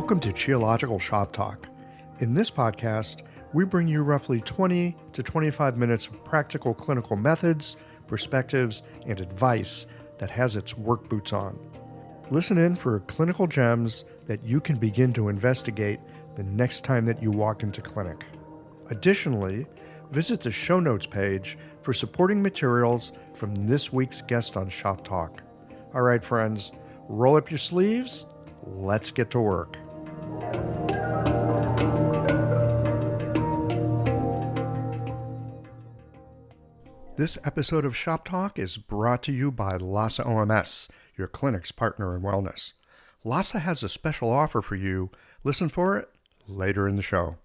Welcome to Geological Shop Talk. In this podcast, we bring you roughly 20 to 25 minutes of practical clinical methods, perspectives, and advice that has its work boots on. Listen in for clinical gems that you can begin to investigate the next time that you walk into clinic. Additionally, visit the show notes page for supporting materials from this week's guest on Shop Talk. All right, friends, roll up your sleeves. Let's get to work. This episode of Shop Talk is brought to you by LASA OMS, your clinic's partner in wellness. LASA has a special offer for you. Listen for it later in the show.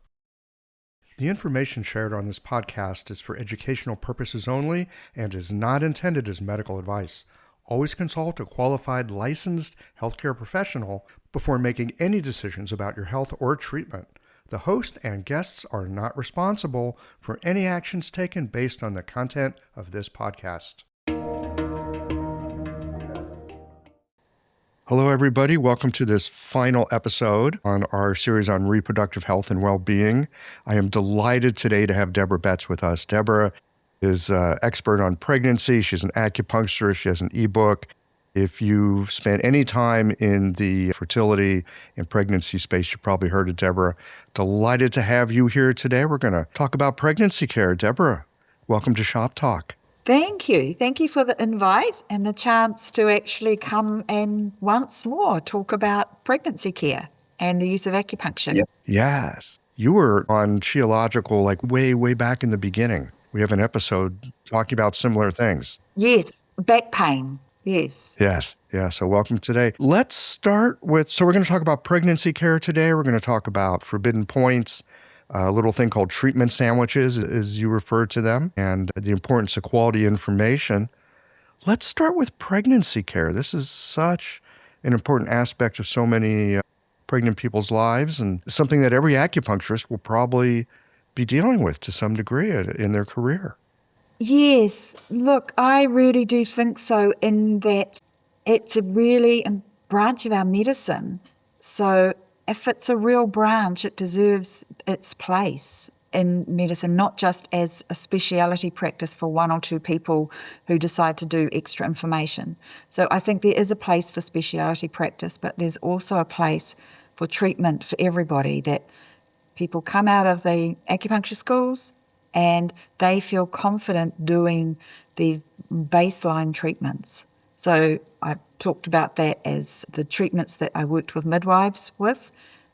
The information shared on this podcast is for educational purposes only and is not intended as medical advice. Always consult a qualified licensed healthcare professional before making any decisions about your health or treatment. The host and guests are not responsible for any actions taken based on the content of this podcast. Hello, everybody. Welcome to this final episode on our series on reproductive health and well-being. I am delighted today to have Deborah Betts with us. Deborah is an expert on pregnancy. She's an acupuncturist. She has an ebook. If you've spent any time in the fertility and pregnancy space, you've probably heard of Deborah. Delighted to have you here today. We're going to talk about pregnancy care. Deborah, welcome to Shop Talk. Thank you. Thank you for the invite and the chance to actually come and once more talk about pregnancy care and the use of acupuncture. Yep. Yes. You were on Geological like way back in the beginning. We have an episode talking about similar things. Yes. Back pain. Yes. Yes. Yeah. So welcome today. Let's start with, so we're going to talk about pregnancy care today. We're going to talk about forbidden points, a little thing called treatment sandwiches, as you refer to them, and the importance of quality information. Let's start with pregnancy care. This is such an important aspect of so many pregnant people's lives and something that every acupuncturist will probably be dealing with to some degree in their career. Yes. Look, I really do think so, in that it's a really a branch of our medicine. So if it's a real branch, it deserves its place in medicine, not just as a speciality practice for one or two people who decide to do extra information. So I think there is a place for speciality practice, but there's also a place for treatment for everybody, that people come out of the acupuncture schools and they feel confident doing these baseline treatments. So I talked about that as the treatments that I worked with midwives with.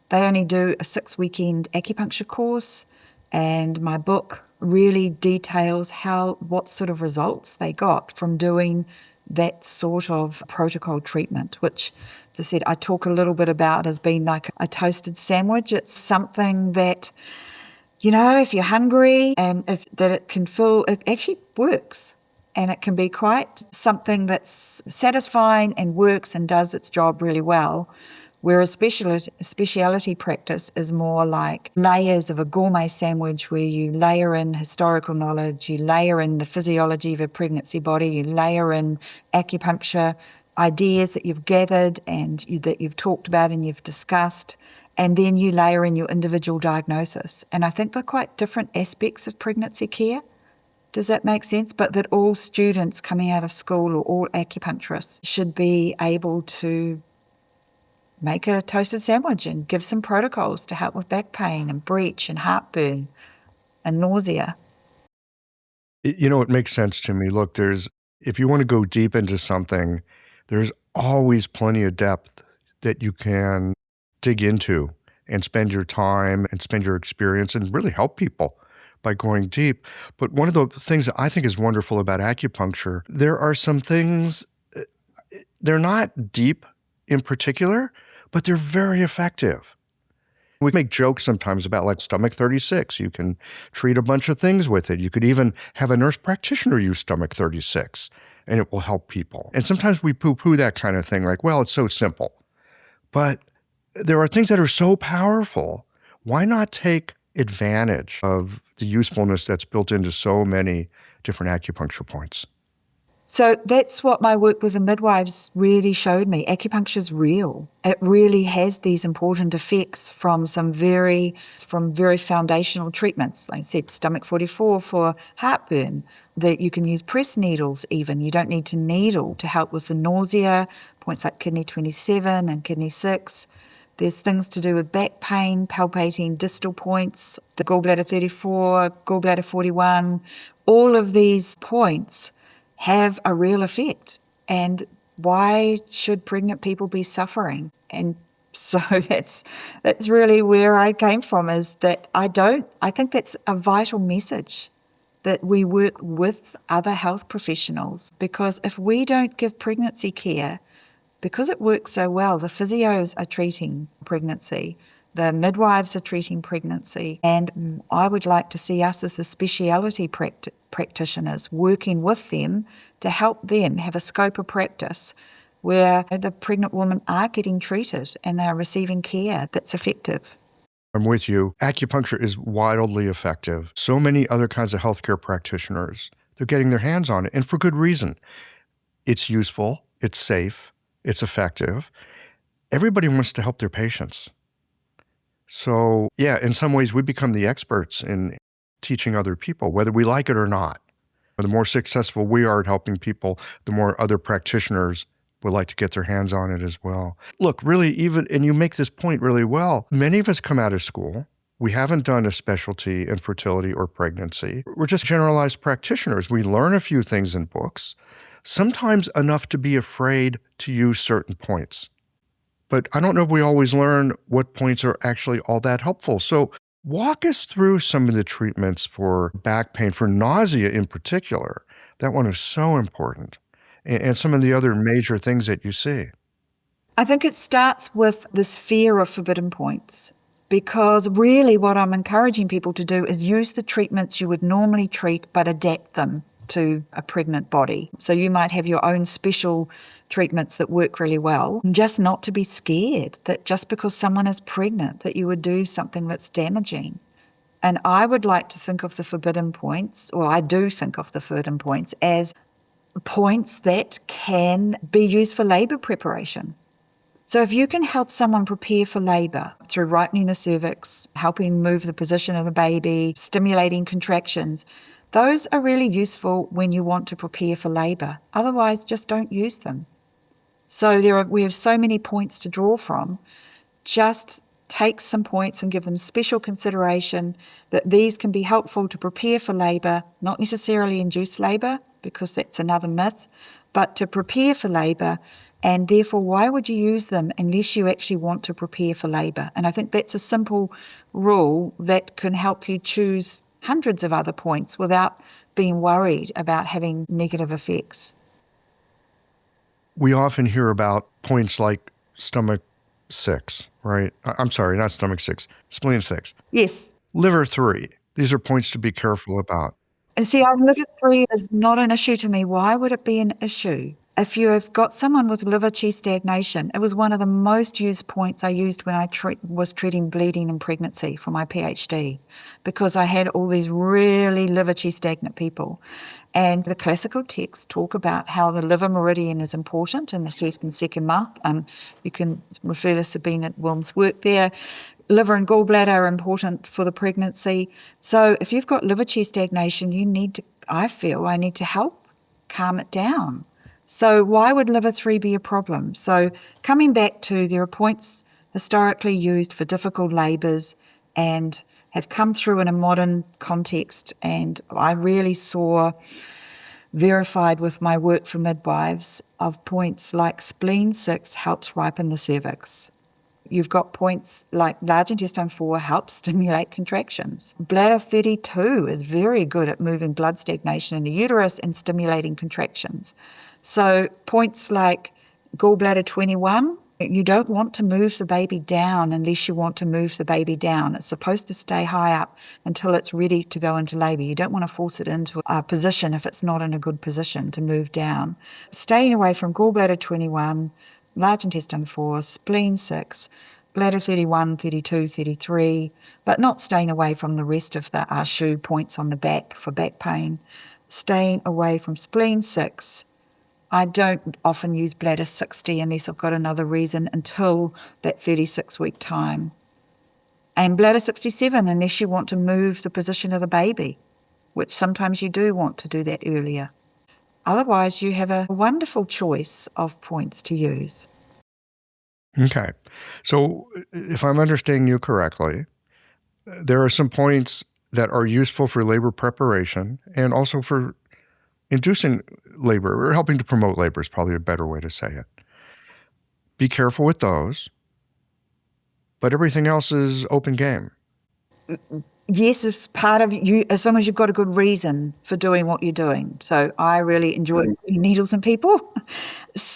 They only do a 6-weekend acupuncture course, and my book really details what sort of results they got from doing that sort of protocol treatment, which, as I said, I talk a little bit about as being like a toasted sandwich. It's something that, you know, if you're hungry and it can feel, it actually works. And it can be quite something that's satisfying and works and does its job really well. Whereas speciality practice is more like layers of a gourmet sandwich, where you layer in historical knowledge, you layer in the physiology of a pregnancy body, you layer in acupuncture ideas that you've gathered and that you've talked about and you've discussed, and then you layer in your individual diagnosis. And I think they're quite different aspects of pregnancy care. Does that make sense? But that all students coming out of school, or all acupuncturists, should be able to make a toasted sandwich and give some protocols to help with back pain and breech and heartburn and nausea. You know, it makes sense to me. Look, if you want to go deep into something, there's always plenty of depth that you can dig into and spend your time and spend your experience and really help people by going deep. But one of the things that I think is wonderful about acupuncture, there are some things, they're not deep in particular, but they're very effective. We make jokes sometimes about like stomach 36. You can treat a bunch of things with it. You could even have a nurse practitioner use stomach 36 and it will help people. And sometimes we poo-poo that kind of thing, like, well, it's so simple. But there are things that are so powerful. Why not take advantage of the usefulness that's built into so many different acupuncture points? So that's what my work with the midwives really showed me. Acupuncture is real. It really has these important effects from very foundational treatments. Like I said, stomach 44 for heartburn, that you can use press needles even. You don't need to needle to help with the nausea, points like kidney 27 and kidney 6. There's things to do with back pain, palpating distal points, the gallbladder 34, gallbladder 41. All of these points have a real effect. And why should pregnant people be suffering? And so that's really where I came from, is that I think that's a vital message, that we work with other health professionals, because if we don't give pregnancy care, because it works so well, the physios are treating pregnancy, the midwives are treating pregnancy, and I would like to see us as the speciality practitioners working with them to help them have a scope of practice where the pregnant women are getting treated and they are receiving care that's effective. I'm with you. Acupuncture is wildly effective. So many other kinds of healthcare practitioners, they're getting their hands on it, and for good reason. It's useful, it's safe, it's effective. Everybody wants to help their patients. So, yeah, in some ways, we become the experts in teaching other people, whether we like it or not. The more successful we are at helping people, the more other practitioners would like to get their hands on it as well. Look, really, and you make this point really well, many of us come out of school. We haven't done a specialty in fertility or pregnancy. We're just generalized practitioners. We learn a few things in books, sometimes enough to be afraid to use certain points. But I don't know if we always learn what points are actually all that helpful. So walk us through some of the treatments for back pain, for nausea in particular. That one is so important. And some of the other major things that you see. I think it starts with this fear of forbidden points, because really what I'm encouraging people to do is use the treatments you would normally treat but adapt them to a pregnant body. So you might have your own special treatments that work really well, and just not to be scared that just because someone is pregnant that you would do something that's damaging. And I would like to think of the forbidden points, or I do think of the forbidden points as points that can be used for labour preparation. So if you can help someone prepare for labour through ripening the cervix, helping move the position of the baby, stimulating contractions, those are really useful when you want to prepare for labour. Otherwise, just don't use them. So we have so many points to draw from. Just take some points and give them special consideration, that these can be helpful to prepare for labour, not necessarily induce labour, because that's another myth, but to prepare for labour. And therefore, why would you use them unless you actually want to prepare for labour? And I think that's a simple rule that can help you choose hundreds of other points without being worried about having negative effects. We often hear about points like stomach 6, right? I'm sorry, not stomach 6, spleen 6. Yes. Liver 3. These are points to be careful about. And see, liver 3 is not an issue to me. Why would it be an issue? If you have got someone with liver qi stagnation, it was one of the most used points I used when I was treating bleeding in pregnancy for my PhD, because I had all these really liver qi stagnant people. And the classical texts talk about how the liver meridian is important in the first and second month. You can refer to Sabine Wilm's work there. Liver and gallbladder are important for the pregnancy. So if you've got liver qi stagnation, I feel I need to help calm it down. So why would liver 3 be a problem? So coming back to, there are points historically used for difficult labours and have come through in a modern context, and I really saw verified with my work for midwives of points like spleen 6 helps ripen the cervix. You've got points like large intestine 4 helps stimulate contractions. Bladder 32 is very good at moving blood stagnation in the uterus and stimulating contractions. So points like gallbladder 21, you don't want to move the baby down unless you want to move the baby down. It's supposed to stay high up until it's ready to go into labour. You don't want to force it into a position if it's not in a good position to move down. Staying away from gallbladder 21, large intestine 4, spleen 6, bladder 31, 32, 33, but not staying away from the rest of the shoe points on the back for back pain. Staying away from spleen 6, I don't often use bladder 60 unless I've got another reason until that 36-week time. And bladder 67 unless you want to move the position of the baby, which sometimes you do want to do that earlier. Otherwise, you have a wonderful choice of points to use. Okay. So if I'm understanding you correctly, there are some points that are useful for labor preparation and also for inducing labor or helping to promote labor is probably a better way to say it. Be careful with those, but everything else is open game. Yes, it's part of you, as long as you've got a good reason for doing what you're doing. So I really enjoy putting needles in people.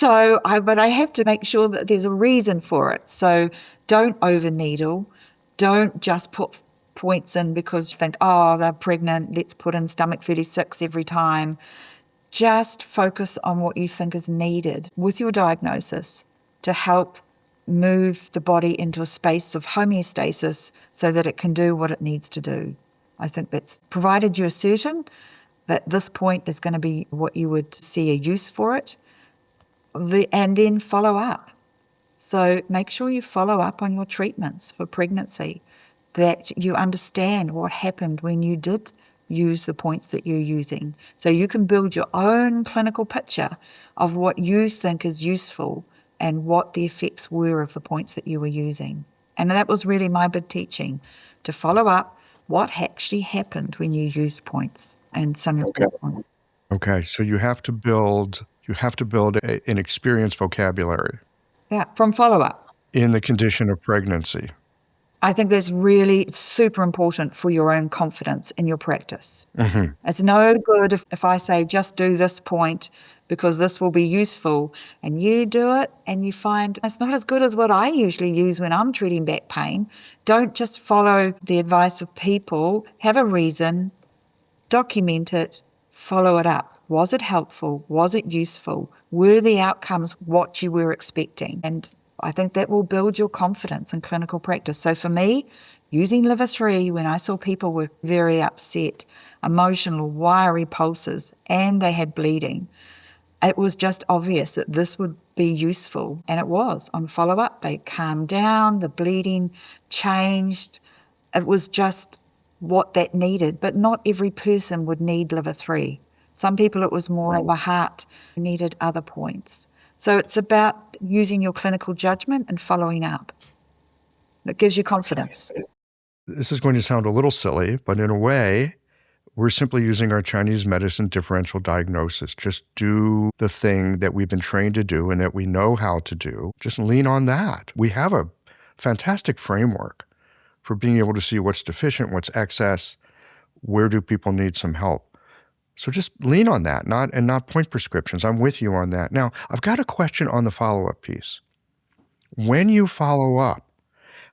But I have to make sure that there's a reason for it. So don't over needle. Don't just put points in because you think, oh, they're pregnant, let's put in stomach 36 every time. Just focus on what you think is needed with your diagnosis to help move the body into a space of homeostasis so that it can do what it needs to do. I think that's provided you're certain that this point is going to be what you would see a use for it, and then follow up. So make sure you follow up on your treatments for pregnancy, that you understand what happened when you did use the points that you're using. So you can build your own clinical picture of what you think is useful and what the effects were of the points that you were using. And that was really my big teaching, to follow up what actually happened when you used points and some of the points. Okay, so you have to build an experienced vocabulary Yeah, from follow up. in the condition of pregnancy. I think that's really super important for your own confidence in your practice. Mm-hmm. It's no good if I say, just do this point because this will be useful, and you do it and you find it's not as good as what I usually use when I'm treating back pain. Don't just follow the advice of people. Have a reason, document it, follow it up. Was it helpful? Was it useful? Were the outcomes what you were expecting? And I think that will build your confidence in clinical practice. So for me, using liver 3 when I saw people were very upset, emotional, wiry pulses, and they had bleeding, it was just obvious that this would be useful. And it was. On follow-up, they calmed down, the bleeding changed. It was just what that needed. But not every person would need liver 3. Some people it was more of a heart, needed other points. So it's about using your clinical judgment and following up. It gives you confidence. This is going to sound a little silly, but in a way, we're simply using our Chinese medicine differential diagnosis. Just do the thing that we've been trained to do and that we know how to do. Just lean on that. We have a fantastic framework for being able to see what's deficient, what's excess, where do people need some help. So just lean on that, not point prescriptions. I'm with you on that. Now, I've got a question on the follow-up piece. When you follow up,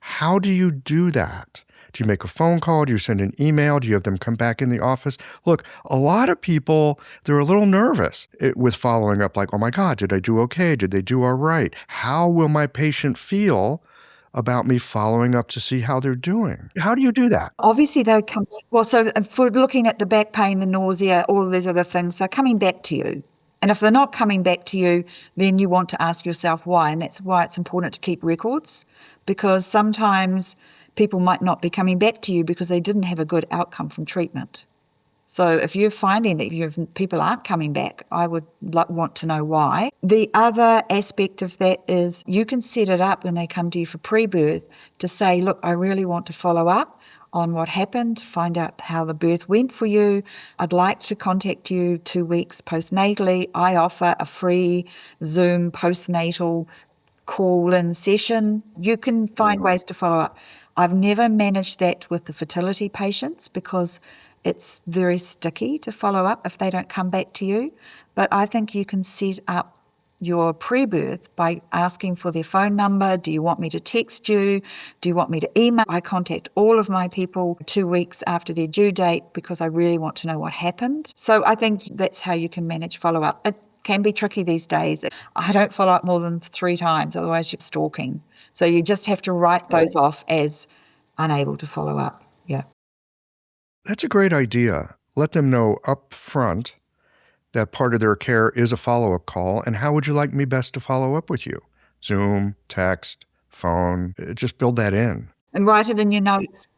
how do you do that? Do you make a phone call? Do you send an email? Do you have them come back in the office? Look, a lot of people, they're a little nervous with following up, like, oh my God, did I do okay? Did they do all right? How will my patient feel about me following up to see how they're doing? How do you do that? Obviously, they come. Well, so for looking at the back pain, the nausea, all of these other things, they're coming back to you. And if they're not coming back to you, then you want to ask yourself why. And that's why it's important to keep records, because sometimes people might not be coming back to you because they didn't have a good outcome from treatment. So if you're finding that people aren't coming back, I would want to know why. The other aspect of that is you can set it up when they come to you for pre-birth to say, look, I really want to follow up on what happened, find out how the birth went for you. I'd like to contact you 2 weeks postnatally. I offer a free Zoom postnatal call-in session. You can find ways to follow up. I've never managed that with the fertility patients because it's very sticky to follow up if they don't come back to you. But I think you can set up your pre-birth by asking for their phone number. Do you want me to text you? Do you want me to email? I contact all of my people 2 weeks after their due date because I really want to know what happened. So I think that's how you can manage follow-up. It can be tricky these days. I don't follow up more than 3 times, otherwise you're stalking. So you just have to write those off as unable to follow up. Yeah. That's a great idea. Let them know up front that part of their care is a follow-up call, and how would you like me best to follow up with you? Zoom, text, phone, just build that in. And write it in your notes.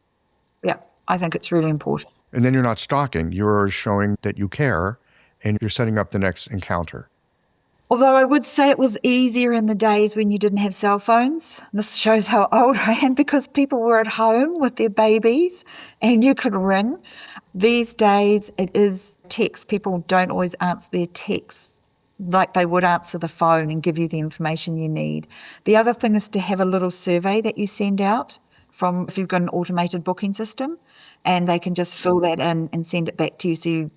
Yeah, I think it's really important. And then you're not stalking, you're showing that you care, and you're setting up the next encounter. Although I would say it was easier in the days when you didn't have cell phones. This shows how old I am, because people were at home with their babies and you could ring. These days it is text. People don't always answer their texts like they would answer the phone and give you the information you need. The other thing is to have a little survey that you send out from, if you've got an automated booking system, and they can just fill that in and send it back to you. So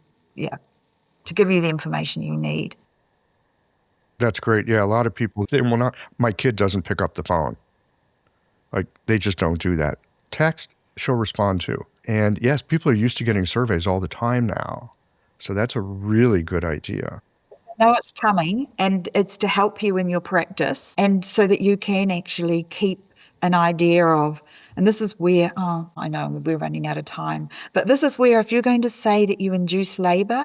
to give you the information you need. That's great. Yeah, a lot of people, they will not, my kid doesn't pick up the phone. Like, they just don't do that. Text, she'll respond to. And yes, people are used to getting surveys all the time now. So that's a really good idea. Know it's coming, and it's to help you in your practice, and so that you can actually keep an idea of, and this is where, I know we're running out of time, but this is where, if you're going to say that you induce labour,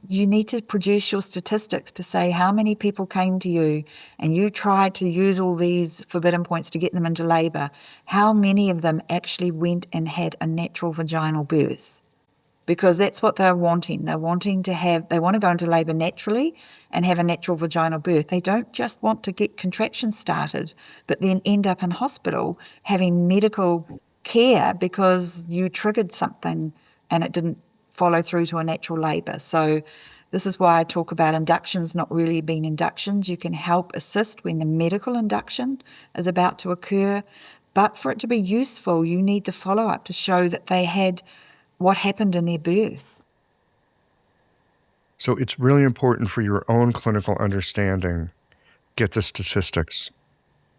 you need to produce your statistics to say how many people came to you and you tried to use all these forbidden points to get them into labour. How many of them actually went and had a natural vaginal birth? Because that's what they're wanting. They want to go into labour naturally and have a natural vaginal birth. They don't just want to get contractions started, but then end up in hospital having medical care because you triggered something and it didn't follow through to a natural labour. So this is why I talk about inductions not really being inductions. You can help assist when the medical induction is about to occur, but for it to be useful, you need the follow-up to show that they had what happened in their birth. So it's really important for your own clinical understanding. Get the statistics.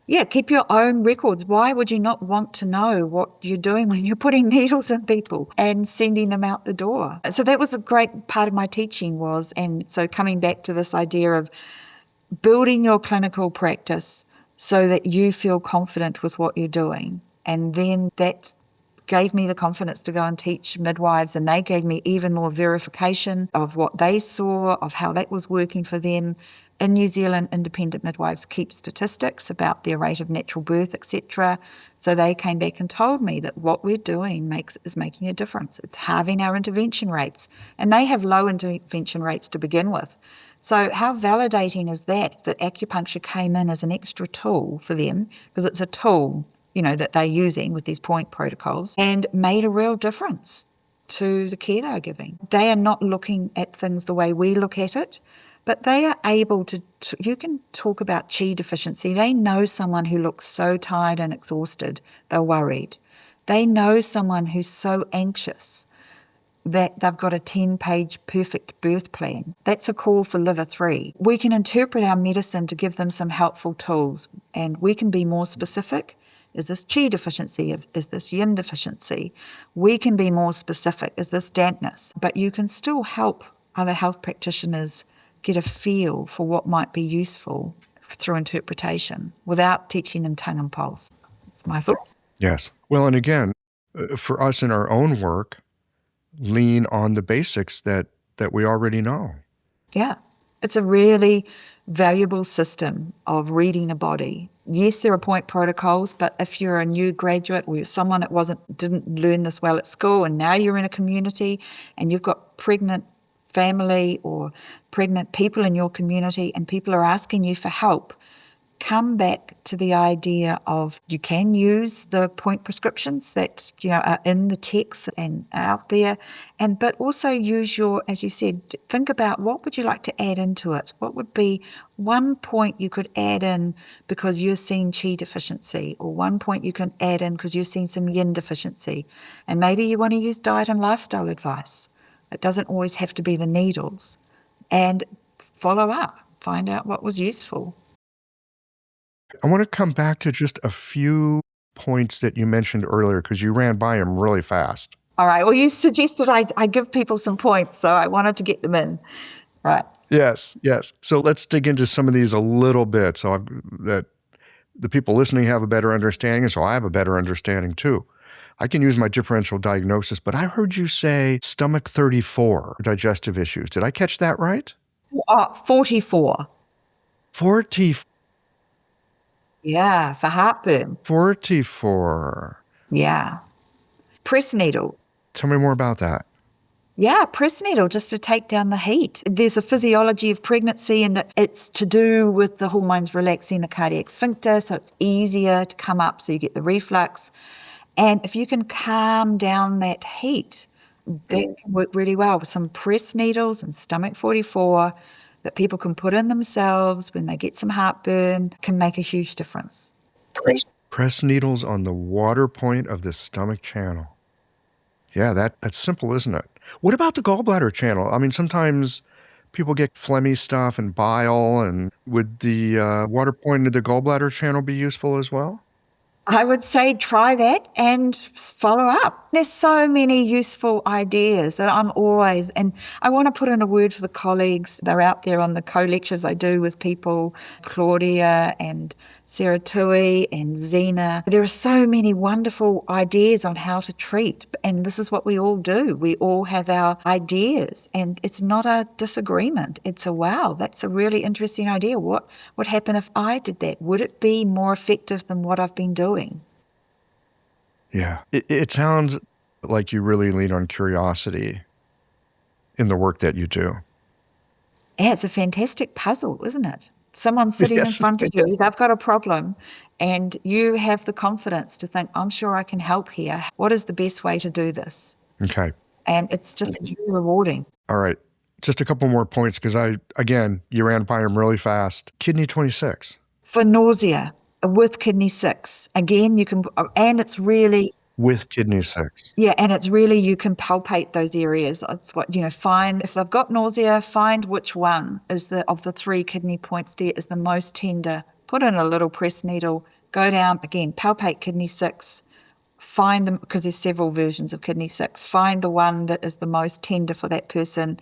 Yeah, keep your own records. Why would you not want to know what you're doing when you're putting needles in people and sending them out the door? So that was a great part of my teaching and so coming back to this idea of building your clinical practice so that you feel confident with what you're doing. And then that gave me the confidence to go and teach midwives, and they gave me even more verification of what they saw, of how that was working for them. In New Zealand, independent midwives keep statistics about their rate of natural birth, etc. So they came back and told me that what we're doing is making a difference. It's halving our intervention rates, and they have low intervention rates to begin with. So how validating is that acupuncture came in as an extra tool for them, because it's a tool that they're using with these point protocols, and made a real difference to the care they're giving. They are not looking at things the way we look at it, but they are able to you can talk about chi deficiency. They know someone who looks so tired and exhausted, they're worried. They know someone who's so anxious that they've got a 10-page perfect birth plan. That's a call for liver 3. We can interpret our medicine to give them some helpful tools, and we can be more specific. Is this chi deficiency? Is this yin deficiency? We can be more specific. Is this dampness? But you can still help other health practitioners get a feel for what might be useful through interpretation without teaching them tongue and pulse. It's my fault. Yes. Well, and again, for us in our own work, lean on the basics that we already know. Yeah. It's a really valuable system of reading a body. Yes, there are point protocols, but if you're a new graduate or you're someone that didn't learn this well at school, and now you're in a community and you've got pregnant family or pregnant people in your community and people are asking you for help, come back to the idea of you can use the point prescriptions that are in the text and out there, but also use as you said, think about what would you like to add into it. What would be one point you could add in because you're seeing chi deficiency, or one point you can add in because you're seeing some yin deficiency, and maybe you want to use diet and lifestyle advice. It doesn't always have to be the needles, and follow up, find out what was useful. I want to come back to just a few points that you mentioned earlier because you ran by them really fast. All right. Well, you suggested I give people some points, so I wanted to get them in. Right. Yes, yes. So let's dig into some of these a little bit so that the people listening have a better understanding, and so I have a better understanding too. I can use my differential diagnosis, but I heard you say stomach 34, digestive issues. Did I catch that right? 44. 40, Yeah, for heartburn. 44. Yeah. Press needle. Tell me more about that. Yeah, press needle just to take down the heat. There's a physiology of pregnancy, and it's to do with the hormones relaxing the cardiac sphincter, so it's easier to come up, so you get the reflux. And if you can calm down that heat, that can work really well with some press needles and stomach 44 that people can put in themselves when they get some heartburn, can make a huge difference. Press needles on the water point of the stomach channel. Yeah, that's simple, isn't it? What about the gallbladder channel? I mean, sometimes people get phlegmy stuff and bile, and would the water point of the gallbladder channel be useful as well? I would say try that and follow up. There's so many useful ideas that I'm always, and I want to put in a word for the colleagues. They're out there on the co-lectures I do with people, Claudia and Sarah Tui and Zena. There are so many wonderful ideas on how to treat, and this is what we all do. We all have our ideas, and it's not a disagreement. It's a wow, that's a really interesting idea. What would happen if I did that? Would it be more effective than what I've been doing? Yeah. It sounds like you really lean on curiosity in the work that you do. Yeah, it's a fantastic puzzle, isn't it? Someone's sitting in Yes. front of you, they've got a problem, and you have the confidence to think, I'm sure I can help here. What is the best way to do this? Okay. And it's just really rewarding. All right. Just a couple more points because again, you ran by them really fast. Kidney 26 For nausea with kidney 6, again, you can, and it's really, with kidney 6. yeah, and it's really, you can palpate those areas. It's what, find, if they've got nausea, find which one is of the 3 kidney points there is the most tender. Put in a little press needle, go down, again, palpate kidney 6, find them, because there's several versions of kidney 6, find the one that is the most tender for that person.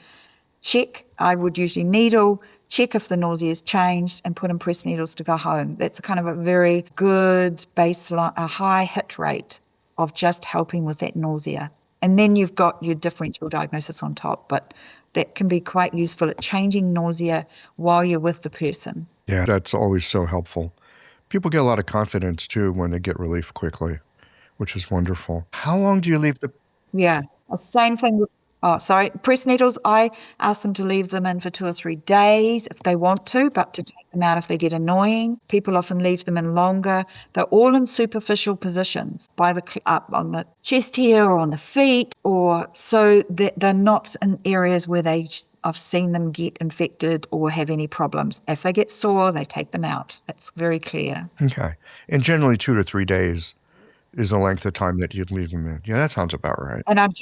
Check, I would usually needle, check if the nausea has changed, and put in press needles to go home. That's a kind of a very good baseline, a high hit rate of just helping with that nausea. And then you've got your differential diagnosis on top, but that can be quite useful at changing nausea while you're with the person. Yeah, that's always so helpful. People get a lot of confidence too when they get relief quickly, which is wonderful. How long do you leave the Yeah. Same thing with, press needles. I ask them to leave them in for 2 or 3 days if they want to, but to take them out if they get annoying. People often leave them in longer. They're all in superficial positions, by the up on the chest here or on the feet, or so they're not in areas where I've seen them get infected or have any problems. If they get sore, they take them out. It's very clear. Okay. And generally 2 to 3 days is the length of time that you'd leave them in. Yeah, that sounds about right. And I'd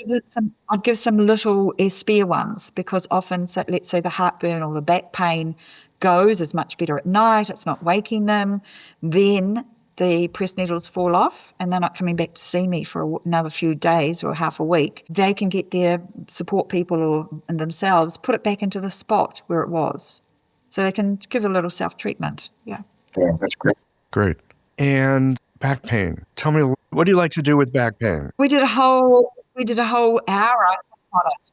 give some little spare ones, because often, so let's say the heartburn or the back pain is much better at night, it's not waking them, then the press needles fall off and they're not coming back to see me for another few days or half a week. They can get their support people or themselves, put it back into the spot where it was. So they can give a little self-treatment. Yeah. Yeah, that's great. Great. And back pain. Tell me, what do you like to do with back pain? We did a whole hour on it.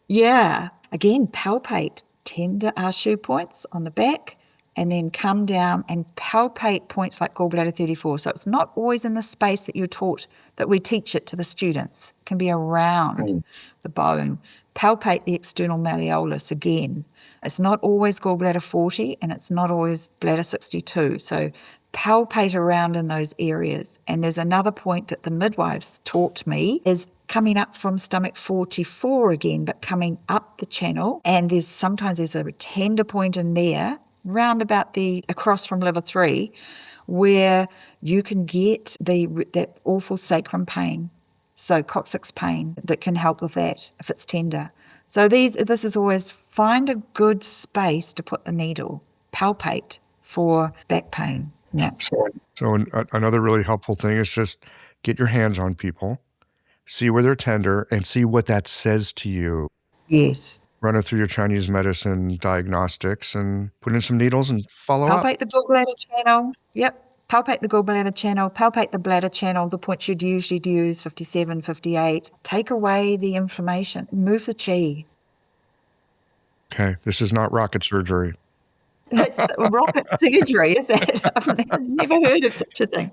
Yeah. Again, palpate tender shoe points on the back, and then come down and palpate points like gallbladder 34. So it's not always in the space that you're taught, that we teach it to the students. It can be around the bone. Palpate the external malleolus again. It's not always gallbladder 40 and it's not always bladder 62. So palpate around in those areas. And there's another point that the midwives taught me is coming up from stomach 44 again, but coming up the channel. And sometimes there's a tender point in there, round about across from liver 3, where you can get that awful sacrum pain. So coccyx pain that can help with that if it's tender. So this is always find a good space to put the needle, palpate for back pain. Yeah. So another really helpful thing is just get your hands on people, see where they're tender, and see what that says to you. Yes. Run it through your Chinese medicine diagnostics and put in some needles and follow up. Palpate the gallbladder channel. Yep. palpate the gallbladder channel, palpate the bladder channel, the points you'd usually use, 57, 58. Take away the inflammation, move the chi. Okay, this is not rocket surgery. It's rocket surgery, is that? I've never heard of such a thing.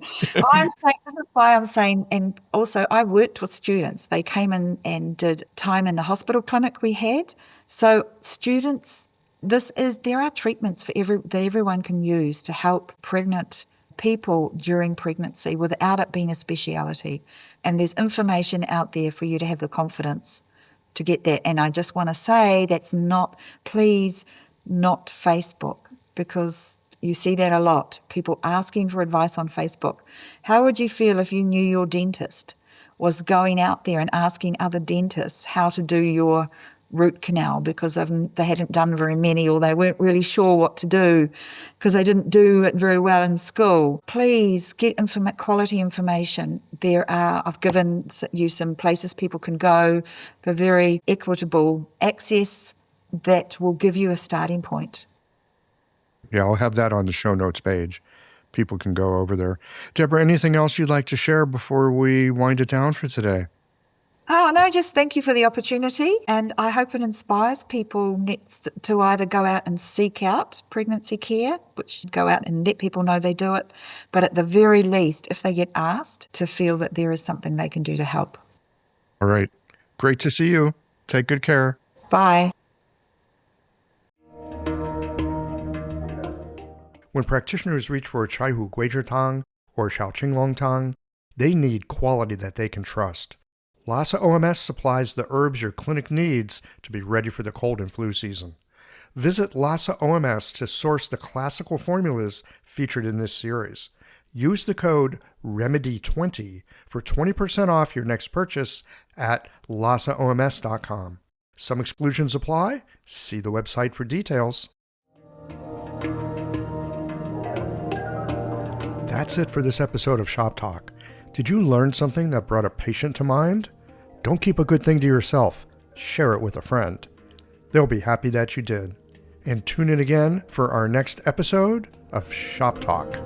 I'm saying, this is why I'm saying, and also I worked with students. They came in and did time in the hospital clinic we had. So students, there are treatments that everyone can use to help pregnant people during pregnancy without it being a speciality. And there's information out there for you to have the confidence to get that. And I just want to say please not Facebook, because you see that a lot. People asking for advice on Facebook. How would you feel if you knew your dentist was going out there and asking other dentists how to do your root canal because they hadn't done very many, or they weren't really sure what to do because they didn't do it very well in school? Please get quality information. I've given you some places people can go for very equitable access that will give you a starting point. Yeah, I'll have that on the show notes page. People can go over there. Deborah, anything else you'd like to share before we wind it down for today? Oh, no, just thank you for the opportunity. And I hope it inspires people to either go out and seek out pregnancy care, which go out and let people know they do it. But at the very least, if they get asked, to feel that there is something they can do to help. All right. Great to see you. Take good care. Bye. When practitioners reach for a Chai Hu Guizhi Tang or Shaoqing Long Tang, they need quality that they can trust. Lhasa OMS supplies the herbs your clinic needs to be ready for the cold and flu season. Visit Lhasa OMS to source the classical formulas featured in this series. Use the code REMEDY20 for 20% off your next purchase at lhasaoms.com. Some exclusions apply. See the website for details. That's it for this episode of Shop Talk. Did you learn something that brought a patient to mind? Don't keep a good thing to yourself. Share it with a friend. They'll be happy that you did. And tune in again for our next episode of Shop Talk.